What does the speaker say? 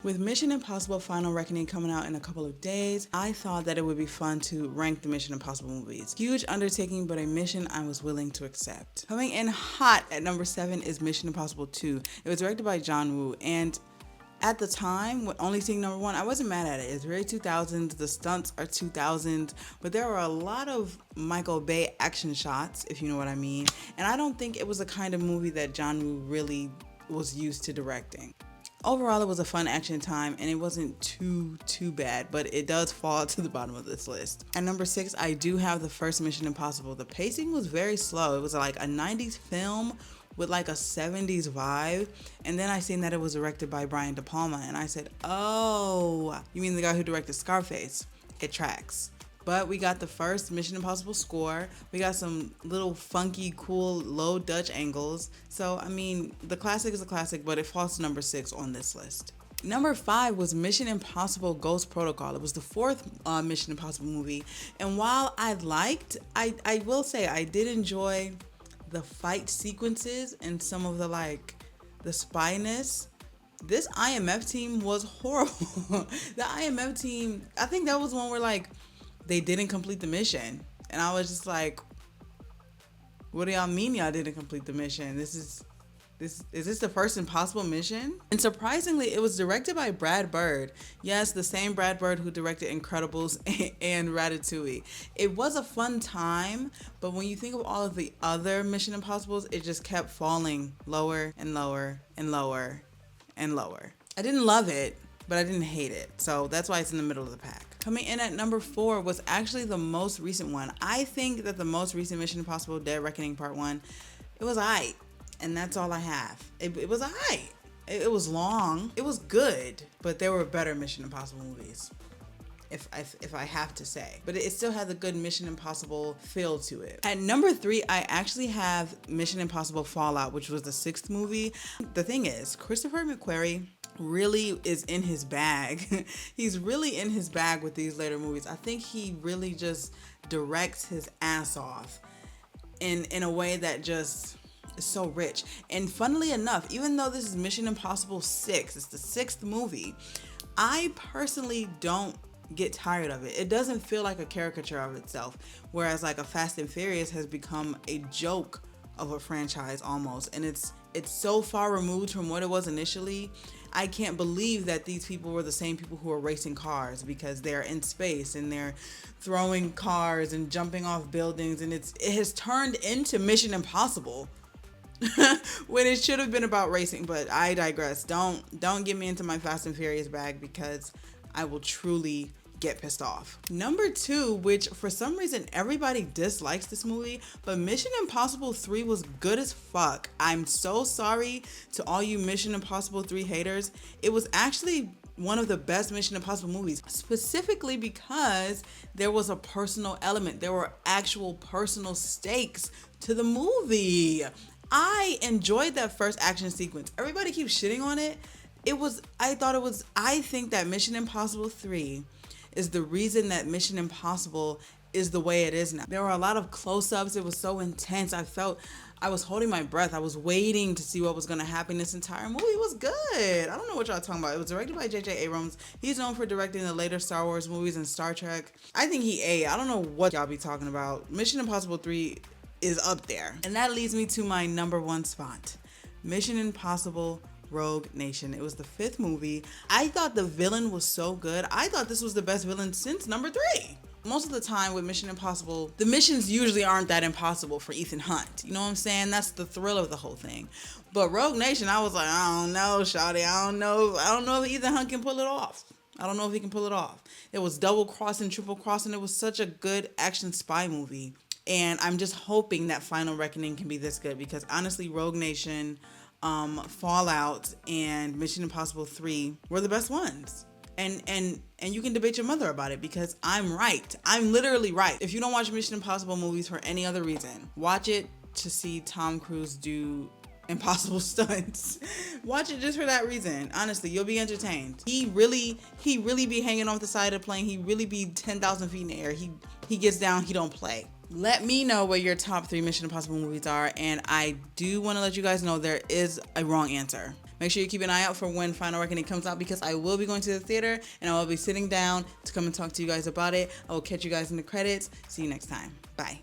With Mission Impossible Final Reckoning coming out in a couple of days, I thought that it would be fun to rank the Mission Impossible movies. Huge undertaking, but a mission I was willing to accept. Coming in hot at number 7 is Mission Impossible 2. It was directed by John Woo, and at the time, when only seeing number 1, I wasn't mad at it. It's very 2000s, the stunts are 2000s, but there were a lot of Michael Bay action shots, if you know what I mean, and I don't think it was the kind of movie that John Woo really was used to directing. Overall, it was a fun action time, and it wasn't too bad, but it does fall to the bottom of this list. At number 6, I do have the first Mission Impossible. The pacing was very slow. It was like a 90s film with like a 70s vibe, and then I seen that it was directed by Brian De Palma, and I said, oh, you mean the guy who directed Scarface? It tracks. But we got the first Mission Impossible score. We got some little funky, cool, low Dutch angles. So, I mean, the classic is a classic, but it falls to number 6 on this list. Number 5 was Mission Impossible Ghost Protocol. It was the fourth Mission Impossible movie. And while I will say I did enjoy the fight sequences and some of the spyness. This IMF team was horrible. The IMF team, I think that was one where they didn't complete the mission. And I was just like, what do y'all mean y'all didn't complete the mission? Is this the first impossible mission? And surprisingly, it was directed by Brad Bird. Yes, the same Brad Bird who directed Incredibles and Ratatouille. It was a fun time, but when you think of all of the other Mission Impossibles, it just kept falling lower and lower and lower and lower. I didn't love it, but I didn't hate it. So that's why it's in the middle of the pack. Coming in at number 4 was actually the most recent one. I think that the most recent Mission Impossible Dead Reckoning Part 1, it was aight. And that's all I have. It was aight. It was long. It was good. But there were better Mission Impossible movies, if I have to say. But it still had the good Mission Impossible feel to it. At number 3, I actually have Mission Impossible Fallout, which was the 6th movie. The thing is, Christopher McQuarrie really is in his bag. He's really in his bag with these later movies. I think he really just directs his ass off in a way that just is so rich. And funnily enough, even though this is Mission Impossible 6, it's the 6th movie, I personally don't get tired of it. It doesn't feel like a caricature of itself, whereas like a Fast and Furious has become a joke of a franchise almost, and it's so far removed from what it was initially. I can't believe that these people were the same people who are racing cars, because they're in space and they're throwing cars and jumping off buildings, and it has turned into Mission Impossible when it should have been about racing. But I digress. Don't get me into my Fast and Furious bag, because I will truly get pissed off. Number 2, which for some reason everybody dislikes this movie, but Mission Impossible 3 was good as fuck. I'm so sorry to all you Mission Impossible 3 haters. It was actually one of the best Mission Impossible movies, specifically because there was a personal element. There were actual personal stakes to the movie. I enjoyed that first action sequence. Everybody keeps shitting on it. I think that Mission Impossible 3 is the reason that Mission Impossible is the way it is now. There were a lot of close-ups. It was so intense. I was holding my breath. I was waiting to see what was going to happen. This entire movie was good. I don't know what y'all talking about. It was directed by J.J. Abrams. He's known for directing the later Star Wars movies and Star Trek. I think he ate. I don't know what y'all be talking about. Mission Impossible 3 is up there. And that leads me to my number 1 spot. Mission Impossible Rogue Nation. It was the 5th movie. I thought the villain was so good. I thought this was the best villain since number 3. Most of the time with Mission Impossible, the missions usually aren't that impossible for Ethan Hunt. You know what I'm saying? That's the thrill of the whole thing. But Rogue Nation, I was like, I don't know, shawty. I don't know if Ethan Hunt can pull it off. I don't know if he can pull it off. It was double crossing, triple crossing. It was such a good action spy movie. And I'm just hoping that Final Reckoning can be this good, because honestly, Rogue Nation, Fallout, and Mission Impossible 3 were the best ones. And you can debate your mother about it, because I'm right. I'm literally right. If you don't watch Mission Impossible movies for any other reason, watch it to see Tom Cruise do impossible stunts. Watch it just for that reason. Honestly, you'll be entertained. He really be hanging off the side of the plane. He really be 10,000 feet in the air. He gets down, he don't play. Let me know what your top 3 Mission Impossible movies are, and I do want to let you guys know there is a wrong answer. Make sure you keep an eye out for when Final Reckoning comes out, because I will be going to the theater and I will be sitting down to come and talk to you guys about it. I will catch you guys in the credits. See you next time. Bye.